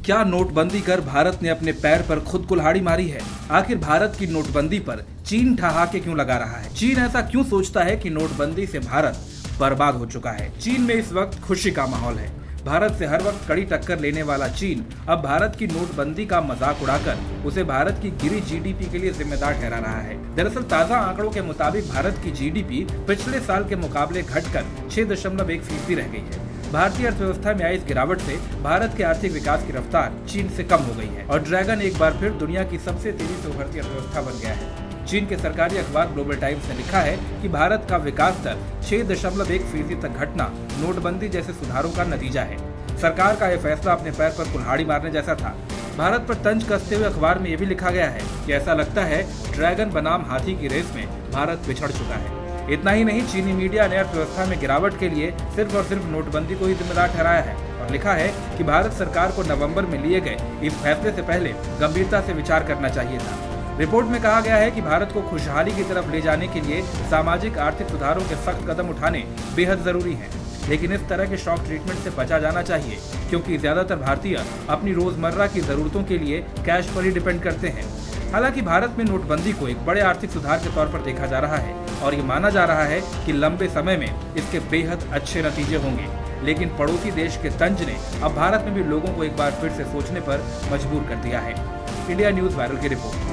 क्या नोटबंदी कर भारत ने अपने पैर पर खुद कुल्हाड़ी मारी है? आखिर भारत की नोटबंदी पर चीन ठहाके क्यों लगा रहा है? चीन ऐसा क्यों सोचता है कि नोटबंदी से भारत बर्बाद हो चुका है? चीन में इस वक्त खुशी का माहौल है। भारत से हर वक्त कड़ी टक्कर लेने वाला चीन अब भारत की नोटबंदी का मजाक उड़ाकर उसे भारत की गिरी जीडीपी के लिए जिम्मेदार ठहरा रहा है। दरअसल ताजा आंकड़ों के मुताबिक भारत की जीडीपी पिछले साल के मुकाबले घटकर 6.1% रह गई है। भारतीय अर्थव्यवस्था में आई इस गिरावट से भारत के आर्थिक विकास की रफ्तार चीन से कम हो गई है और ड्रैगन एक बार फिर दुनिया की सबसे तेजी से उभरती अर्थव्यवस्था बन गया है। चीन के सरकारी अखबार ग्लोबल टाइम्स ने लिखा है कि भारत का विकास दर 6.1% तक घटना नोटबंदी जैसे सुधारों का नतीजा है। सरकार का यह फैसला अपने पैर पर कुल्हाड़ी मारने जैसा था। भारत पर तंज कसते हुए अखबार में यह भी लिखा गया है कि ऐसा लगता है ड्रैगन बनाम हाथी की रेस में भारत पिछड़ चुका है। इतना ही नहीं, चीनी मीडिया ने अर्थव्यवस्था में गिरावट के लिए सिर्फ और सिर्फ नोटबंदी को ही जिम्मेदार ठहराया है और लिखा है कि भारत सरकार को नवंबर में लिए गए इस फैसले से पहले गंभीरता से विचार करना चाहिए था। रिपोर्ट में कहा गया है कि भारत को खुशहाली की तरफ ले जाने के लिए सामाजिक आर्थिक सुधारों के सख्त कदम उठाने बेहद जरूरी हैं, लेकिन इस तरह के शॉक ट्रीटमेंट से बचा जाना चाहिए क्योंकि ज्यादातर भारतीय अपनी रोजमर्रा की जरूरतों के लिए कैश पर ही डिपेंड करते हैं। हालांकि भारत में नोटबंदी को एक बड़े आर्थिक सुधार के तौर पर देखा जा रहा है और ये माना जा रहा है कि लंबे समय में इसके बेहद अच्छे नतीजे होंगे, लेकिन पड़ोसी देश के तंज ने अब भारत में भी लोगों को एक बार फिर से सोचने पर मजबूर कर दिया है। इंडिया न्यूज वायरल की रिपोर्ट।